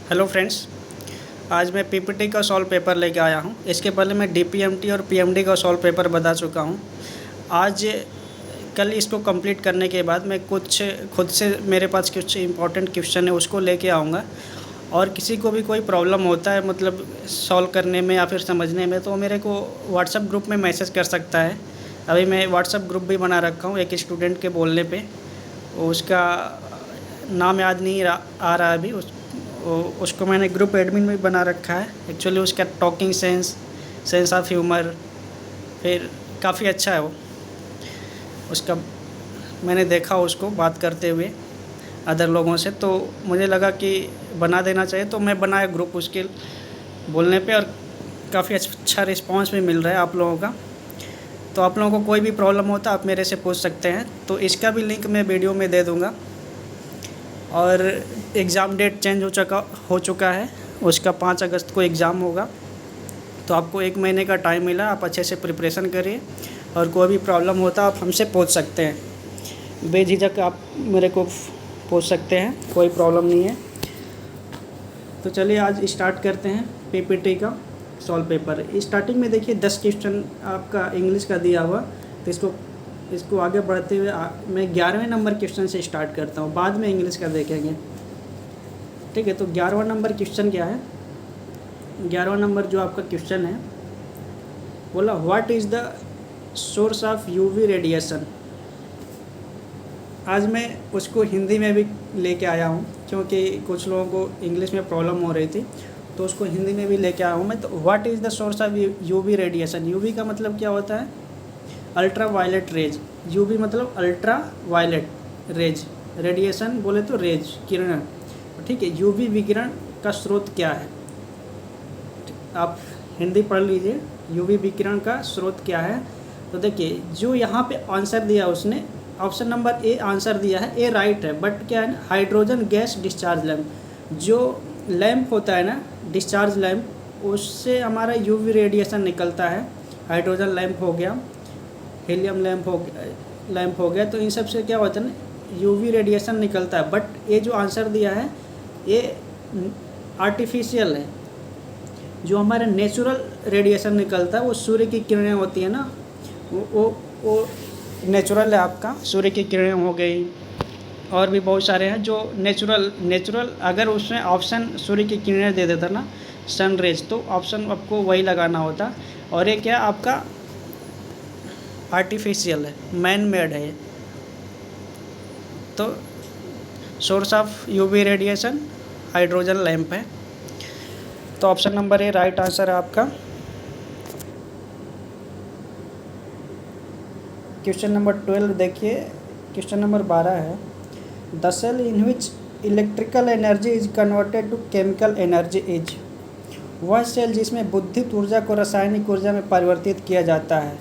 Hello friends, आज मैं PPT का सॉल्व पेपर लेके आया हूँ। इसके पहले मैं डीपीएमटी और पीएमडी का सॉल्व पेपर बता चुका हूँ। आज कल इसको कंप्लीट करने के बाद मैं कुछ खुद से मेरे पास कुछ इम्पोर्टेंट क्वेश्चन है उसको लेके आऊँगा। और किसी को भी कोई प्रॉब्लम होता है मतलब सॉल्व करने में या फिर समझने में, तो मेरे को व्हाट्सएप ग्रुप में मैसेज कर सकता है। अभी मैं व्हाट्सएप ग्रुप भी बना रखा हूँ एक स्टूडेंट के बोलने पे। उसका नाम याद नहीं आ रहा अभी। उसको मैंने ग्रुप एडमिन में बना रखा है। एक्चुअली उसका टॉकिंग सेंस ऑफ ह्यूमर फिर काफ़ी अच्छा है। वो उसका मैंने देखा उसको बात करते हुए अदर लोगों से, तो मुझे लगा कि बना देना चाहिए, तो मैं बनाया ग्रुप उसके बोलने पे। और काफ़ी अच्छा रिस्पांस भी मिल रहा है आप लोगों का। तो आप लोगों को कोई भी प्रॉब्लम होता आप मेरे से पूछ सकते हैं। तो इसका भी लिंक मैं वीडियो में दे दूँगा। और एग्ज़ाम डेट चेंज हो चुका है। उसका 5 अगस्त को एग्ज़ाम होगा। तो आपको 1 महीने का टाइम मिला, आप अच्छे से प्रिपरेशन करिए। और कोई भी प्रॉब्लम होता आप हमसे पूछ सकते हैं, बेझिझक आप मेरे को पूछ सकते हैं, कोई प्रॉब्लम नहीं है। तो चलिए आज स्टार्ट करते हैं पीपीटी का सॉल्व पेपर। स्टार्टिंग में देखिए 10 क्वेश्चन आपका इंग्लिश का दिया हुआ। तो इसको आगे बढ़ते हुए मैं 11वें नंबर क्वेश्चन से स्टार्ट करता हूँ, बाद में इंग्लिश का देखेंगे। ठीक है, तो 11वां नंबर क्वेश्चन क्या है? 11वां नंबर जो आपका क्वेश्चन है, बोला what is the source of UV radiation. आज मैं उसको हिंदी में भी लेके आया हूँ, क्योंकि कुछ लोगों को इंग्लिश में प्रॉब्लम हो रही थी, तो उसको हिंदी में भी लेके आया हूँ मैं। तो what is the source of UV radiation. UV का मतलब क्या होता है? Ultraviolet rays. यूवी मतलब अल्ट्रा वायलेट रेज, रेडिएशन बोले तो रेज, किरण। ठीक है, यूवी विकिरण का स्रोत क्या है? आप हिंदी पढ़ लीजिए, यूवी विकिरण का स्रोत क्या है। तो देखिए जो यहाँ पे आंसर दिया उसने, ऑप्शन नंबर ए आंसर दिया है, ए राइट है। बट क्या है ना, हाइड्रोजन गैस डिस्चार्ज लैम्प, जो लैम्प होता है ना डिस्चार्ज लैम्प, उससे हमारा यूवी रेडिएशन निकलता है। हाइड्रोजन लैम्प हो गया, हीलियम लैम्प हो गया, तो इन सब से क्या होता है ना, यूवी रेडिएशन निकलता है। बट ये जो आंसर दिया है ये आर्टिफिशियल है। जो हमारे नेचुरल रेडिएशन निकलता है वो सूर्य की किरणें होती है ना, वो नेचुरल है आपका। सूर्य की किरणें हो गई, और भी बहुत सारे हैं जो नेचुरल। अगर उसमें ऑप्शन सूर्य की किरणें दे देता ना, सन रेज, तो ऑप्शन आपको वही लगाना होता। और ये क्या आपका आर्टिफिशियल है, मैन मेड है। तो source of UV radiation hydrogen lamp है। तो option number A right answer है आपका। क्वेश्चन नंबर 12 देखिए, क्वेश्चन नंबर 12 है, the cell in which electrical energy is converted to chemical energy is. वह सेल जिसमें बुद्धित ऊर्जा को रासायनिक ऊर्जा में परिवर्तित किया जाता है,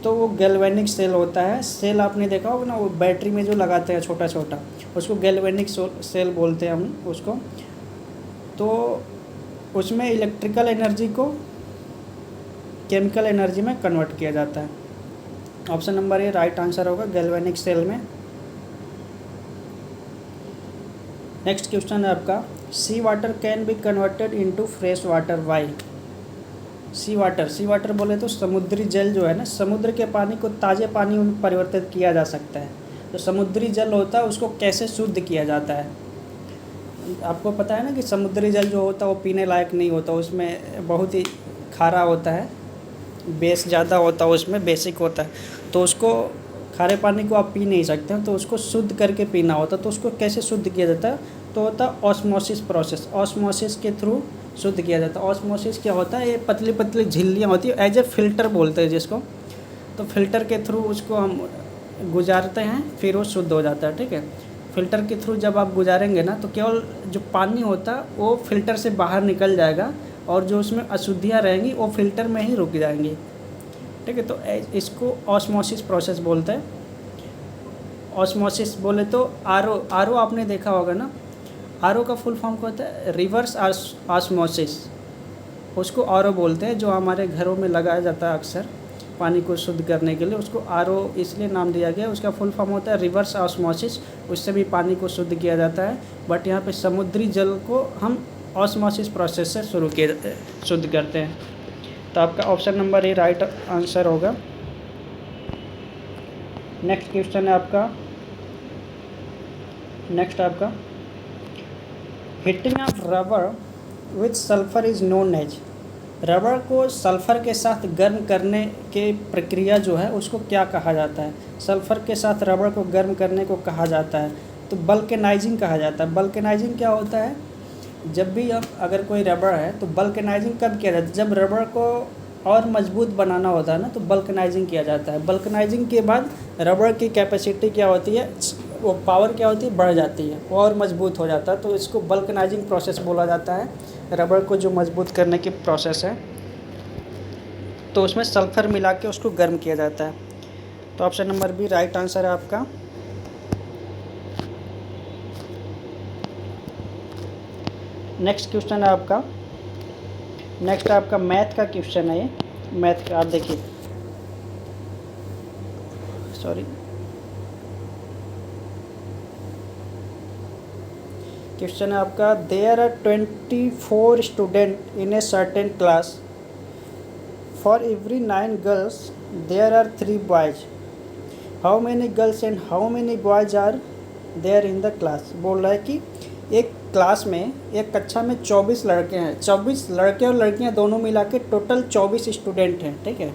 तो वो गैल्वेनिक सेल होता है। सेल आपने देखा होगा ना, वो बैटरी में जो लगाते हैं छोटा छोटा, उसको गैल्वेनिक सेल बोलते हैं हम उसको। तो उसमें इलेक्ट्रिकल एनर्जी को केमिकल एनर्जी में कन्वर्ट किया जाता है। Option number A right answer होगा, गैल्वेनिक सेल में। नेक्स्ट क्वेश्चन है आपका, sea water can be converted into fresh water why. Sea water बोले तो समुद्री जल जो है ना, समुद्र के पानी को ताज़े पानी में परिवर्तित किया जा सकता है। तो समुद्री जल होता है उसको कैसे शुद्ध किया जाता है? आपको पता है ना कि समुद्री जल जो होता है वो पीने लायक नहीं होता, उसमें बहुत ही खारा होता है, बेस ज़्यादा होता है, उसमें बेसिक होता है। तो उसको खारे पानी को आप पी नहीं सकते, तो उसको शुद्ध करके पीना होता है। तो उसको कैसे शुद्ध किया जाता है? तो होता है ऑस्मोसिस प्रोसेस, ऑस्मोसिस के थ्रू शुद्ध किया जाता है। ऑस्मोसिस क्या होता है? ये पतली पतली झिल्लियाँ होती है, एज ए फिल्टर बोलते हैं जिसको। तो फिल्टर के थ्रू उसको हम गुजारते हैं, फिर वो शुद्ध हो जाता है। ठीक है, फ़िल्टर के थ्रू जब आप गुजारेंगे ना, तो केवल जो पानी होता है वो फ़िल्टर से बाहर निकल जाएगा, और जो उसमें अशुद्धियाँ रहेंगी वो फ़िल्टर में ही रुक जाएंगी। ठीक है, तो इसको ऑस्मोसिस प्रोसेस बोलते हैं। ऑस्मोसिस बोले तो आरओ आपने देखा होगा ना, आरओ का फुल फॉर्म क्या होता है? रिवर्स ऑस्मोसिस, उसको आरओ बोलते हैं, जो हमारे घरों में लगाया जाता है अक्सर पानी को शुद्ध करने के लिए। उसको RO इसलिए नाम दिया गया, उसका फुल फॉर्म होता है रिवर्स ऑस्मोसिस, उससे भी पानी को शुद्ध किया जाता है। बट यहाँ पे समुद्री जल को हम ऑस्मोसिस प्रोसेस से शुद्ध करते हैं। तो आपका option number A right answer होगा। नेक्स्ट क्वेश्चन है आपका, heating of rubber with sulphur is known as. Rubber को सल्फ़र के साथ गर्म करने के प्रक्रिया जो है उसको क्या कहा जाता है? सल्फ़र के साथ रबर को गर्म करने को कहा जाता है तो वल्केनाइजिंग कहा जाता है। वल्केनाइजिंग क्या होता है? जब भी हम अगर कोई रबर है तो वल्केनाइजिंग कब किया जाता है? जब रबर को और मजबूत बनाना होता है ना, तो वल्केनाइजिंग किया जाता है। वल्केनाइजिंग के बाद रबर की कैपेसिटी क्या होती है, वो पावर क्या होती है, बढ़ जाती है, और मजबूत हो जाता है। तो इसको वल्केनाइजिंग प्रोसेस बोला जाता है, रबर को जो मजबूत करने की प्रोसेस है। तो उसमें सल्फ़र मिला के उसको गर्म किया जाता है। तो option number B right answer है आपका। नेक्स्ट क्वेश्चन है आपका, मैथ का क्वेश्चन है। ये मैथ का आप देखिए, सॉरी, क्वेश्चन है आपका, there are 24 student in a certain class, for every 9 girls there are 3 boys, how many girls and how many boys are there in the class. बोल रहा है कि एक क्लास में, एक कक्षा में 24 लड़के हैं, 24 लड़के और लड़कियां दोनों मिला के टोटल 24 स्टूडेंट हैं, ठीक है।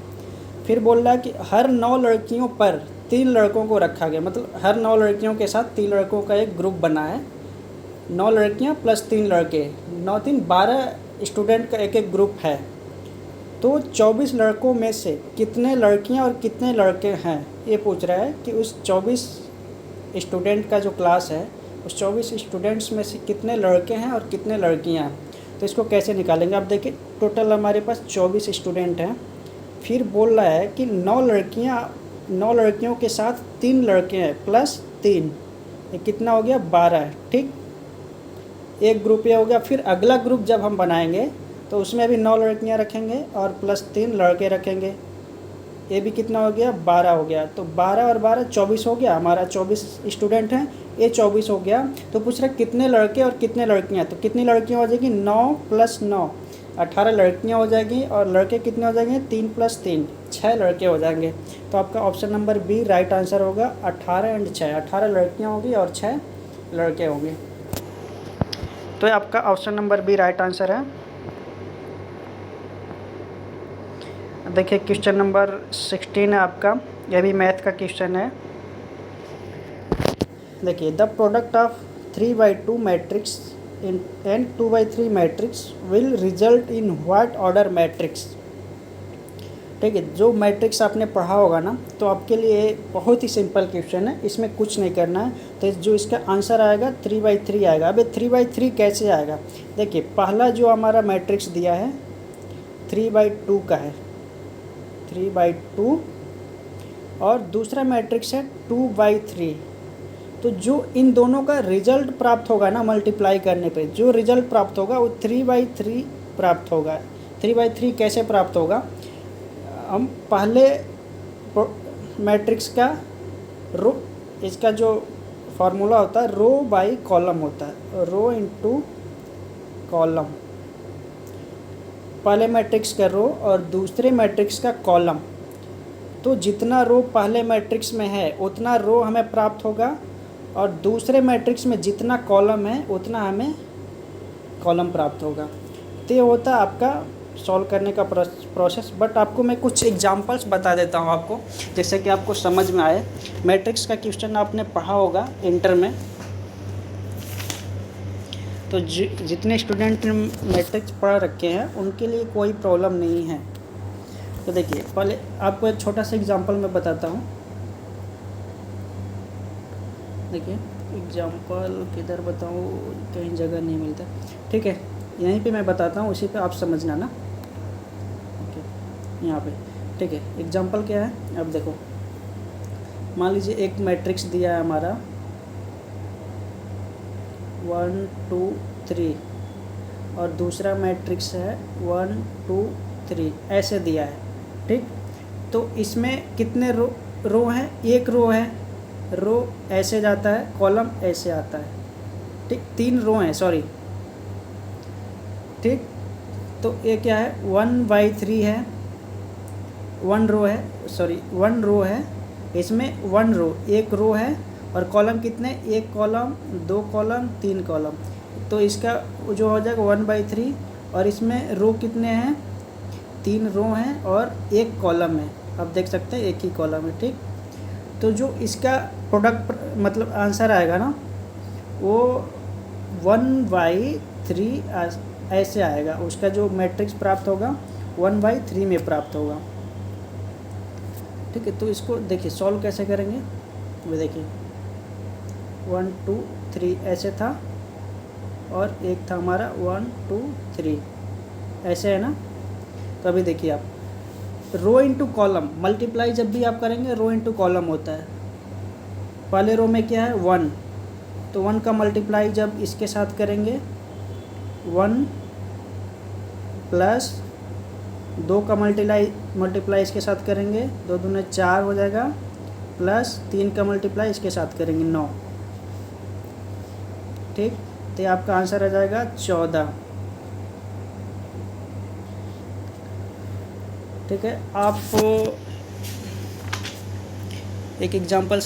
फिर बोल रहा है कि हर 9 लड़कियों पर 3 लड़कों को रखा गया, मतलब हर 9 लड़कियों के साथ 3 लड़कों का एक ग्रुप बना है। 9 लड़कियां प्लस 3 लड़के, 9 3 12 स्टूडेंट का एक एक ग्रुप है। तो 24 लड़कों में से कितने लड़कियां और कितने लड़के हैं, ये पूछ रहा है कि उस 24 स्टूडेंट का जो क्लास है, उस 24 स्टूडेंट्स में से कितने लड़के हैं और कितने लड़कियां हैं। तो इसको कैसे निकालेंगे, आप देखिए टोटल हमारे पास 24 स्टूडेंट हैं। फिर बोल रहा है कि 9 लड़कियों के साथ 3 लड़के हैं प्लस 3, ये कितना हो गया, 12 है, ठीक। एक ग्रुप ये हो गया। फिर अगला ग्रुप जब हम बनाएंगे तो उसमें भी 9 लड़कियां रखेंगे और प्लस 3 लड़के रखेंगे, ये भी कितना हो गया, 12 हो गया। तो 12 और 12 24 हो गया, हमारा 24 स्टूडेंट हैं, ये 24 हो गया। तो पूछ रहा है कितने लड़के और कितने लड़कियां, तो कितनी लड़कियां हो जाएगी, 9 प्लस 9 18 लड़कियां हो जाएगी, और लड़के कितने हो जाएंगे, 3 प्लस 3 6 लड़के हो जाएंगे। तो आपका option number B right answer होगा, 18 एंड 6, 18 लड़कियाँ होगी और 6 लड़के होंगे। तो आपका option number B right answer है। देखिए क्वेश्चन नंबर 16 है आपका, यह भी मैथ का क्वेश्चन है। देखिए, the product of 3/2 matrix and 2/3 matrix will result in what order matrix. ठीक है, जो मैट्रिक्स आपने पढ़ा होगा ना, तो आपके लिए बहुत ही सिंपल क्वेश्चन है, इसमें कुछ नहीं करना है। तो जो इसका आंसर आएगा 3/3 आएगा। अब 3/3 कैसे आएगा, देखिए पहला जो हमारा मैट्रिक्स दिया है 3/2 का है, 3/2, और दूसरा मैट्रिक्स है 2/3। तो जो इन दोनों का रिजल्ट प्राप्त होगा ना, मल्टीप्लाई करने पे जो रिजल्ट प्राप्त होगा वो 3/3 प्राप्त होगा। 3/3 कैसे प्राप्त होगा, हम पहले मैट्रिक्स का रो, इसका जो फार्मूला होता है रो बाई कॉलम होता है, रो इनटू कॉलम, पहले मैट्रिक्स का रो और दूसरे मैट्रिक्स का कॉलम। तो जितना रो पहले मैट्रिक्स में है उतना रो हमें प्राप्त होगा, और दूसरे मैट्रिक्स में जितना कॉलम है उतना हमें कॉलम प्राप्त होगा। तो ये होता है आपका सॉल्व करने का प्रोसेस। बट आपको मैं कुछ एग्जांपल्स बता देता हूँ आपको, जैसे कि आपको समझ में आए। मैट्रिक्स का क्वेश्चन आपने पढ़ा होगा इंटर में, तो जितने स्टूडेंट ने मैट्रिक्स पढ़ रखे हैं उनके लिए कोई प्रॉब्लम नहीं है। तो देखिए, पहले आपको एक छोटा सा एग्जांपल मैं बताता हूँ। देखिए एग्जांपल किधर बताऊँ, कहीं जगह नहीं मिलता, ठीक है, यहीं पे मैं बताता हूँ, उसी पे आप समझना ना। ओके, यहाँ पे ठीक है। एग्जांपल क्या है, अब देखो, मान लीजिए एक मैट्रिक्स दिया है हमारा 1 2 3, और दूसरा मैट्रिक्स है 1 2 3, ऐसे दिया है, ठीक। तो इसमें कितने रो हैं, एक रो है, रो ऐसे जाता है, कॉलम ऐसे आता है, ठीक, 3 रो हैं, सॉरी, ठीक। तो ये क्या है, 1/3 है, 1 रो है, सॉरी 1 रो है, इसमें 1 रो, एक रो है, और कॉलम कितने, एक कॉलम, 2 कॉलम, 3 कॉलम, तो इसका जो हो जाएगा 1/3, और इसमें रो कितने हैं, 3 रो हैं और एक कॉलम है, आप देख सकते हैं एक ही कॉलम है, ठीक। तो जो इसका प्रोडक्ट मतलब आंसर आएगा ना, वो 1/3 ऐसे आएगा, उसका जो मैट्रिक्स प्राप्त होगा 1/3 में प्राप्त होगा, ठीक है। तो इसको देखिए सॉल्व कैसे करेंगे, वो देखिए 1 2 3 ऐसे था, और एक था हमारा 1 2 3 ऐसे है ना। तो अभी देखिए आप रो इंटू कॉलम मल्टीप्लाई जब भी आप करेंगे रो इंटू कॉलम होता है। पहले रो में क्या है 1, तो 1 का मल्टीप्लाई जब इसके साथ करेंगे 1 प्लस 2 का मल्टीप्लाई इसके साथ करेंगे 2 दूने 4 हो जाएगा, प्लस 3 का मल्टीप्लाई इसके साथ करेंगे 9, ठीक। तो ये आपका आंसर आ जाएगा 14, ठीक है। आप एक एग्जांपल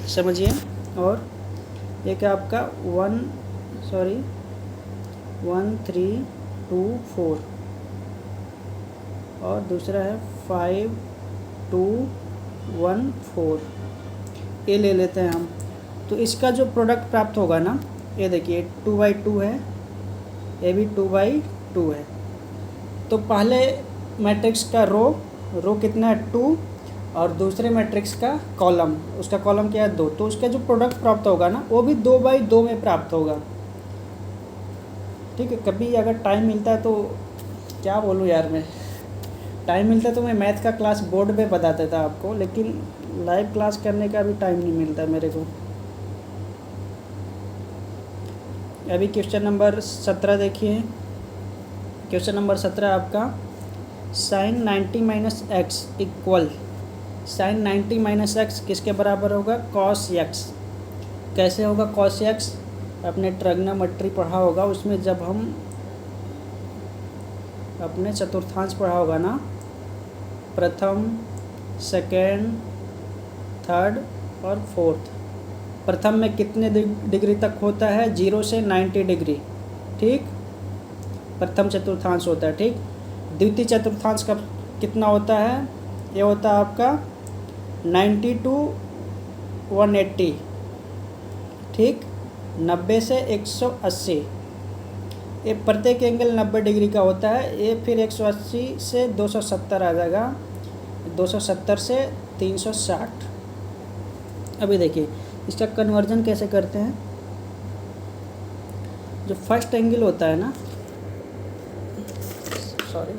समझिए, और एक है आपका 1 3 2 4, और दूसरा है 5 2 1 4, ये ले लेते हैं हम। तो इसका जो प्रोडक्ट प्राप्त होगा ना, ये देखिए 2/2 है, ये भी 2/2 है। तो पहले मैट्रिक्स का रो कितना है 2, और दूसरे मैट्रिक्स का कॉलम, उसका कॉलम क्या है 2, तो उसका जो प्रोडक्ट प्राप्त होगा ना वो भी 2/2 में प्राप्त होगा, ठीक है। कभी अगर टाइम मिलता है तो, क्या बोलूँ यार मैं, टाइम मिलता है तो मैं मैथ का क्लास बोर्ड पे बता देता आपको, लेकिन लाइव क्लास करने का भी टाइम नहीं मिलता मेरे को। अभी क्वेश्चन नंबर 17 देखिए, क्वेश्चन नंबर 17 आपका sin 90 - x equal, sin 90 - x किसके बराबर होगा, cos x। कैसे होगा cos x, अपने ट्रिग्नोमेट्री पढ़ा होगा, उसमें जब हम अपने चतुर्थांश पढ़ा होगा ना, प्रथम, सेकेंड, थर्ड और फोर्थ। प्रथम में कितने डिग्री तक होता है, 0 से 90 डिग्री, ठीक, प्रथम चतुर्थांश होता है, ठीक। द्वितीय चतुर्थांश का कितना होता है, ये होता है आपका 90 to 180, ठीक, 90 से 180, ये प्रत्येक एंगल 90 डिग्री का होता है। ये फिर 180 से 270 आ जाएगा, 270 से 360। अभी देखिए इसका कन्वर्जन कैसे करते हैं। जो फर्स्ट एंगल होता है ना, सॉरी,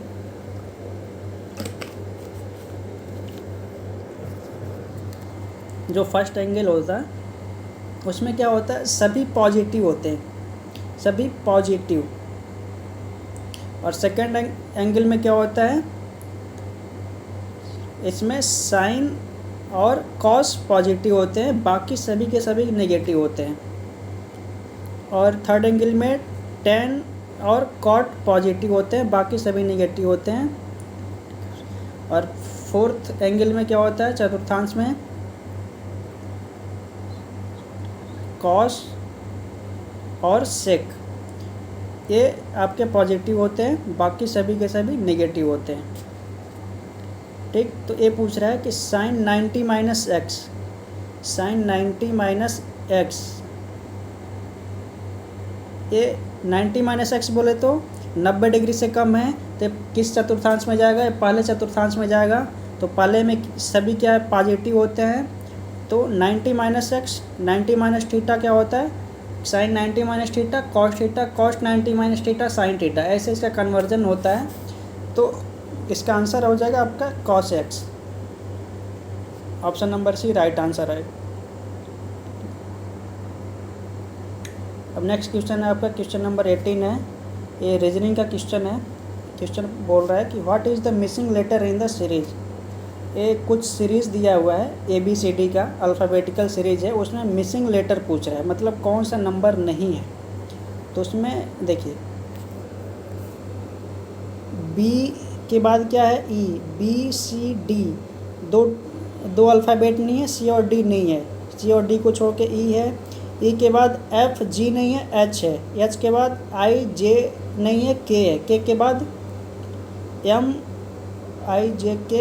जो फर्स्ट एंगल होता है उसमें क्या होता है, सभी पॉजिटिव होते हैं, सभी पॉजिटिव। और सेकंड एंगल में क्या होता है, इसमें साइन और कॉस पॉजिटिव होते हैं, बाकी सभी के सभी नेगेटिव होते हैं। और थर्ड एंगल में टेन और कॉट पॉजिटिव होते हैं, बाकी सभी नेगेटिव होते हैं। और फोर्थ एंगल में क्या होता है, चतुर्थांश में कॉस और सेक, ये आपके पॉजिटिव होते हैं, बाकी सभी के सभी नेगेटिव होते हैं, ठीक। तो ये पूछ रहा है कि साइन 90 - x, साइन 90 - x, ये 90 - x बोले तो 90 डिग्री से कम है, तो किस चतुर्थांश में जाएगा, ये पहले चतुर्थांश में जाएगा। तो पहले में सभी क्या है, पॉजिटिव होते हैं। तो 90 - x, 90 - थीटा क्या होता है, sine 90 - theta, cos theta, cos 90 - theta, sine theta, ऐसे इसका कन्वर्जन होता है। तो इसका आंसर हो जाएगा आपका cos x, option number C right answer है। अब नेक्स्ट क्वेश्चन है आपका, क्वेश्चन नंबर 18 है, ये रीजनिंग का क्वेश्चन है। क्वेश्चन बोल रहा है कि what is the missing letter in the series. एक कुछ सीरीज़ दिया हुआ है ABCD का अल्फ़ाबेटिकल सीरीज़ है, उसमें मिसिंग लेटर पूछ रहा है, मतलब कौन सा नंबर नहीं है। तो उसमें देखिए B के बाद क्या है E, BCD, दो दो अल्फ़ाबेट नहीं है, C और D नहीं है, C और D को छोड़ के E है, E के बाद FG नहीं है, H है, H के बाद IJ नहीं है, K है, K के बाद MIJK,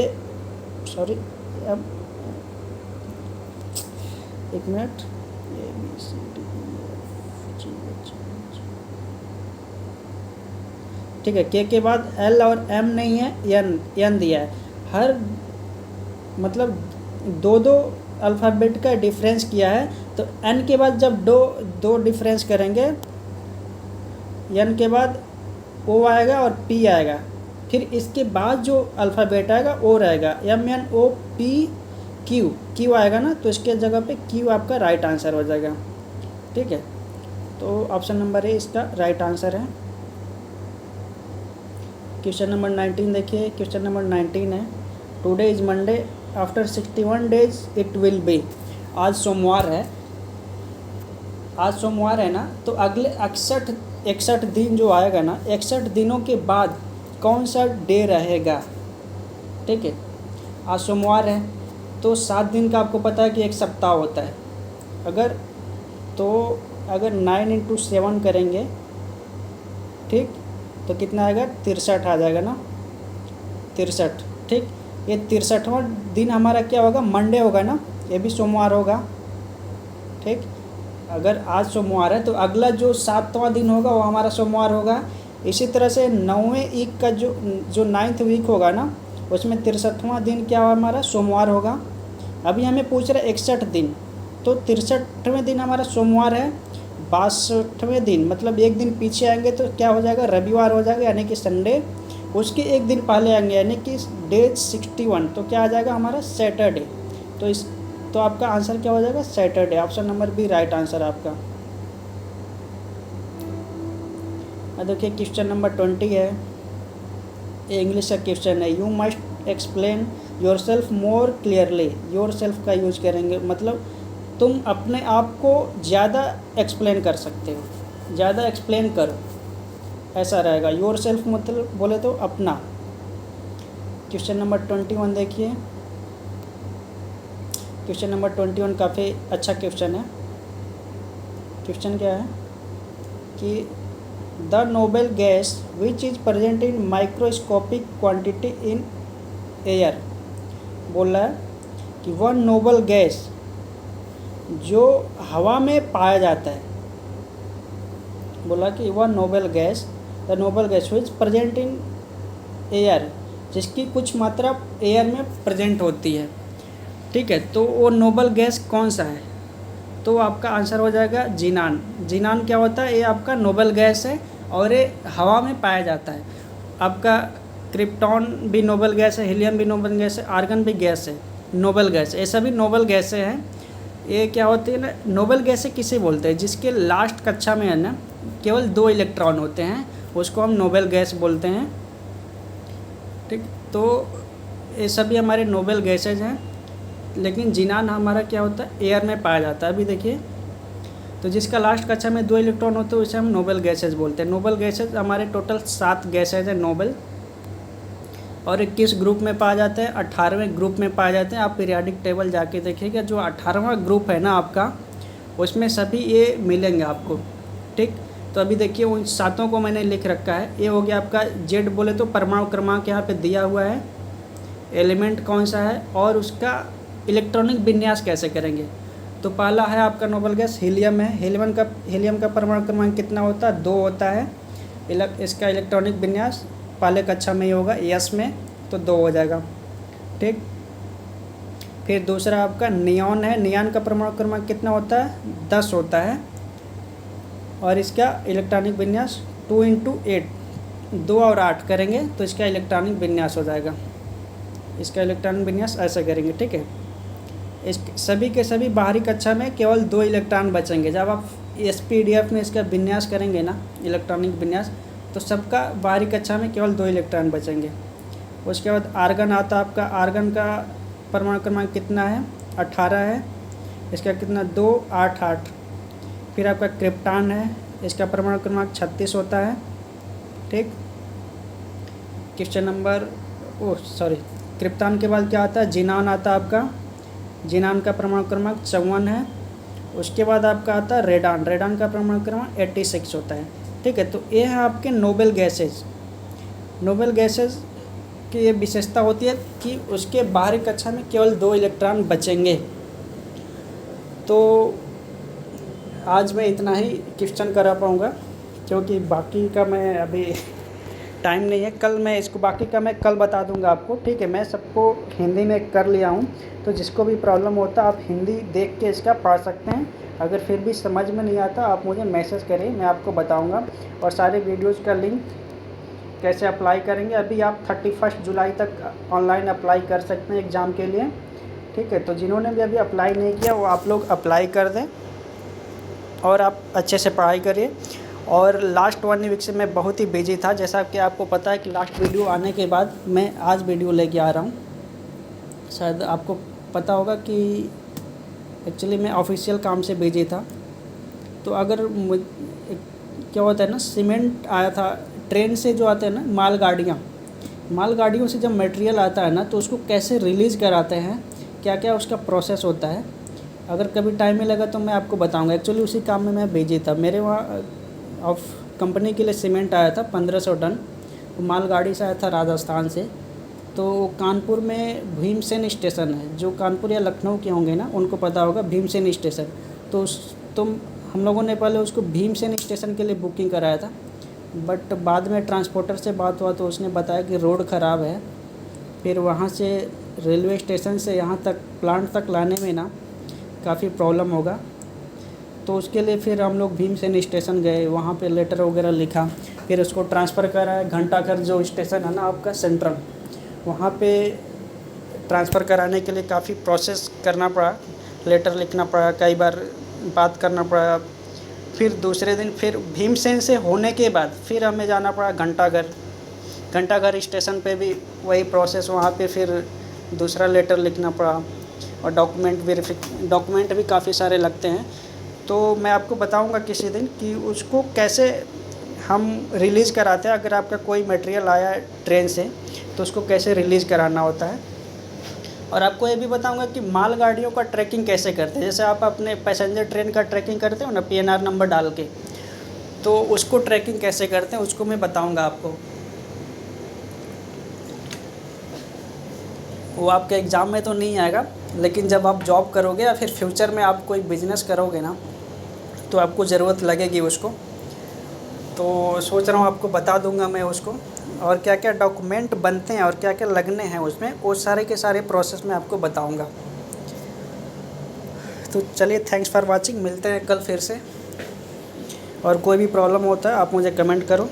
सॉरी एक मिनट, ABCD, ठीक है, K के बाद L और M नहीं है, N दिया है। हर मतलब दो दो अल्फ़ाबेट का डिफरेंस किया है, तो N के बाद जब दो डिफरेंस करेंगे, N के बाद O आएगा और P आएगा, फिर इसके बाद जो अल्फ़ाबेट आएगा O रहेगा, MNOPQ आएगा ना, तो इसके जगह पे Q आपका राइट आंसर हो जाएगा। ठीक है, तो ऑप्शन नंबर ए इसका राइट आंसर है। क्वेश्चन नंबर 19 देखिए, क्वेश्चन नंबर 19 है, today is Monday, after 61 days it will be. आज सोमवार है, आज सोमवार है ना, तो अगले 61 दिन जो आएगा ना, 61 दिनों के बाद कौन सा डे रहेगा। ठीक है, आज सोमवार है तो 7 दिन का आपको पता है कि एक सप्ताह होता है। अगर 9 × 7 करेंगे, ठीक, तो कितना आएगा, 63 आ जाएगा ना, 63। ठीक, ये 63वां दिन हमारा क्या होगा, मंडे होगा ना, ये भी सोमवार होगा। ठीक, अगर आज सोमवार है तो अगला जो 7वां दिन होगा वो हमारा सोमवार होगा। इसी तरह से 9वें वीक का जो 9th वीक होगा ना, उसमें 63वां दिन क्या होगा, हमारा सोमवार होगा। अभी हमें पूछ रहा है 61 दिन, तो 63वें दिन हमारा सोमवार है। 62वें दिन मतलब एक दिन पीछे आएंगे तो क्या हो जाएगा, रविवार हो जाएगा, यानी कि संडे। उसके एक दिन पहले आएंगे यानी कि डे 61, तो क्या आ जाएगा हमारा, सैटरडे। तो आपका आंसर क्या हो जाएगा, Saturday. Option number B right answer आपका। देखिए क्वेश्चन नंबर 20 है, ये इंग्लिश का क्वेश्चन है। You must explain your self more clearly. Your self का यूज करेंगे, मतलब तुम अपने आप को ज़्यादा एक्सप्लेन कर सकते हो, ज़्यादा एक्सप्लेन करो, ऐसा रहेगा। योर सेल्फ मतलब बोले तो अपना। क्वेश्चन नंबर 21 देखिए, क्वेश्चन नंबर 21 काफ़ी अच्छा क्वेश्चन है। क्वेश्चन क्या है कि the noble gas which is present in microscopic quantity in air. बोल रहा है कि वह नोबल गैस जो हवा में पाया जाता है, बोला कि वह noble gas, the noble gas which present in air, जिसकी कुछ मात्रा एयर में प्रेजेंट होती है। ठीक है, तो वो नोबल गैस कौन सा है, तो आपका आंसर हो जाएगा जीनान। जीनान क्या होता है, ये आपका नोबल गैस है और ये हवा में पाया जाता है। आपका क्रिप्टॉन भी नोबल गैस है, हीलियम भी नोबल गैस है, आर्गन भी गैस है, नोबल गैस, ये सभी नोबल गैसें हैं। ये क्या होती है ना, नोबल गैसें किसे बोलते हैं, जिसके लास्ट कक्षा में है ना केवल 2 इलेक्ट्रॉन होते हैं, उसको हम नोबल गैस बोलते हैं। ठीक, तो ये सभी हमारे नोबल गैसेज हैं, लेकिन जीनान हमारा क्या होता है, एयर में पाया जाता है। अभी देखिए, तो जिसका लास्ट कक्षा में 2 इलेक्ट्रॉन होते हैं उसे हम नोबल गैसेज बोलते हैं। नोबल गैसेज हमारे टोटल 7 गैसेज हैं नोबल, और 21 ग्रुप में पाए जाते हैं, 18वें ग्रुप में पाए जाते हैं। आप पीरियाडिक टेबल जाके देखिएगा, जो 18वां ग्रुप है ना आपका, उसमें सभी ये मिलेंगे आपको। ठीक, तो अभी देखिए उन 7 को मैंने लिख रखा है। ये हो गया आपका जेड, बोले तो परमाणु क्रमांक यहाँ पे दिया हुआ है, एलिमेंट कौन सा है और उसका इलेक्ट्रॉनिक विन्यास कैसे करेंगे। तो पहला है आपका नोबल गैस हीलियम है। हीलियम का परमाणु क्रमांक कितना होता है, 2 होता है। इसका इलेक्ट्रॉनिक विन्यास पहले कक्षा में ही होगा, यस में, तो 2 हो जाएगा। ठीक, फिर दूसरा आपका नियॉन है। नियॉन का परमाणु क्रमांक कितना होता है, 10 होता है, और इसका इलेक्ट्रॉनिक विन्यास 2 × 8, 2 और 8 करेंगे तो इसका इलेक्ट्रॉनिक विन्यास हो जाएगा। इसका इलेक्ट्रॉनिक विन्यास ऐसे करेंगे। ठीक है, इस सभी के सभी बाहरी कक्षा में केवल 2 इलेक्ट्रॉन बचेंगे। जब आप SPDF में इसका विन्यास करेंगे ना, इलेक्ट्रॉनिक विन्यास, तो सबका बाहरी कक्षा में केवल 2 इलेक्ट्रॉन बचेंगे। उसके बाद आर्गन आता है आपका। आर्गन का परमाणु क्रमांक कितना है, 18 है। इसका कितना 288। फिर आपका क्रिप्टॉन है, इसका परमाणु क्रमांक 36 होता है। ठीक, क्वेश्चन नंबर क्रिप्टॉन के बाद क्या आता है, जिनान आता है आपका। जिनान का परमाणु क्रमांक 54 है। उसके बाद आपका आता है रेडान। रेडान का परमाणु क्रमांक 86 होता है। ठीक है, तो ये है आपके नोबेल गैसेज। नोबेल गैसेज की ये विशेषता होती है कि उसके बाहरी कक्षा में केवल 2 इलेक्ट्रॉन बचेंगे। तो आज मैं इतना ही क्वेश्चन करा पाऊँगा, क्योंकि बाकी का मैं अभी टाइम नहीं है। कल मैं इसको बाकी का मैं कल बता दूंगा आपको। ठीक है, मैं सबको हिंदी में कर लिया हूँ, तो जिसको भी प्रॉब्लम होता आप हिंदी देख के इसका पढ़ सकते हैं। अगर फिर भी समझ में नहीं आता आप मुझे मैसेज करिए, मैं आपको बताऊंगा। और सारे वीडियोज़ का लिंक कैसे अप्लाई करेंगे, अभी आप 31 जुलाई तक ऑनलाइन अप्लाई कर सकते हैं एग्ज़ाम के लिए। ठीक है, तो जिन्होंने भी अभी अप्लाई नहीं किया वो आप लोग अप्लाई कर दें और आप अच्छे से पढ़ाई करिए। और लास्ट 1 वीक से मैं बहुत ही बिजी था, जैसा कि आपको पता है कि लास्ट वीडियो आने के बाद मैं आज वीडियो लेके आ रहा हूँ। शायद आपको पता होगा कि एक्चुअली मैं ऑफिशियल काम से बिजी था। तो अगर क्या होता है ना, सीमेंट आया था ट्रेन से, जो आते हैं ना मालगाड़ियों से जब मटेरियल आता है ना, तो उसको कैसे रिलीज़ कराते हैं, क्या क्या उसका प्रोसेस होता है। अगर कभी टाइम मिलेगा तो मैं आपको बताऊंगा। एक्चुअली उसी काम में मैं बिजी था। मेरे वहाँ ऑफ कंपनी के लिए सीमेंट आया था 1500 टन। मालगाड़ी से आया था राजस्थान से। तो कानपुर में भीमसेन स्टेशन है, जो कानपुर या लखनऊ के होंगे ना उनको पता होगा भीमसेन स्टेशन। तो हम लोगों ने पहले उसको भीमसेन स्टेशन के लिए बुकिंग कराया था, बट बाद में ट्रांसपोर्टर से बात हुआ तो उसने बताया कि रोड ख़राब है। फिर वहाँ से रेलवे स्टेशन से यहाँ तक प्लांट तक लाने में ना काफ़ी प्रॉब्लम होगा। तो उसके लिए फिर हम लोग भीमसेन स्टेशन गए, वहाँ पे लेटर वगैरह लिखा, फिर उसको ट्रांसफ़र कराया घंटाघर जो स्टेशन है ना आपका सेंट्रल, वहाँ पे ट्रांसफ़र कराने के लिए काफ़ी प्रोसेस करना पड़ा, लेटर लिखना पड़ा, कई बार बात करना पड़ा। फिर दूसरे दिन फिर भीमसेन से होने के बाद फिर हमें जाना पड़ा घंटाघर स्टेशन पे भी वही प्रोसेस, वहाँ पे फिर दूसरा लेटर लिखना पड़ा और डॉक्यूमेंट भी काफ़ी सारे लगते हैं। तो मैं आपको बताऊंगा किसी दिन कि उसको कैसे हम रिलीज़ कराते हैं। अगर आपका कोई मटेरियल आया है ट्रेन से तो उसको कैसे रिलीज़ कराना होता है। और आपको ये भी बताऊंगा कि मालगाड़ियों का ट्रैकिंग कैसे करते हैं। जैसे आप अपने पैसेंजर ट्रेन का ट्रैकिंग करते हो ना PNR नंबर डाल के, तो उसको ट्रैकिंग कैसे करते हैं उसको मैं बताऊंगा आपको। वो आपके एग्ज़ाम में तो नहीं आएगा, लेकिन जब आप जॉब करोगे या फिर फ्यूचर में आप कोई बिज़नेस करोगे ना, तो आपको ज़रूरत लगेगी उसको। तो सोच रहा हूँ आपको बता दूंगा मैं उसको, और क्या क्या डॉक्यूमेंट बनते हैं और क्या क्या लगने हैं उसमें, वो सारे के सारे प्रोसेस में आपको बताऊंगा। तो चलिए, थैंक्स फॉर वाचिंग, मिलते हैं कल फिर से। और कोई भी प्रॉब्लम होता है आप मुझे कमेंट करो।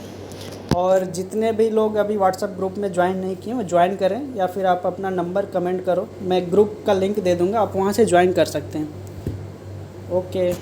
और जितने भी लोग अभी व्हाट्सएप ग्रुप में ज्वाइन नहीं किए वो ज्वाइन करें, या फिर आप अपना नंबर कमेंट करो, मैं ग्रुप का लिंक दे दूँगा, आप वहाँ से ज्वाइन कर सकते हैं। ओके।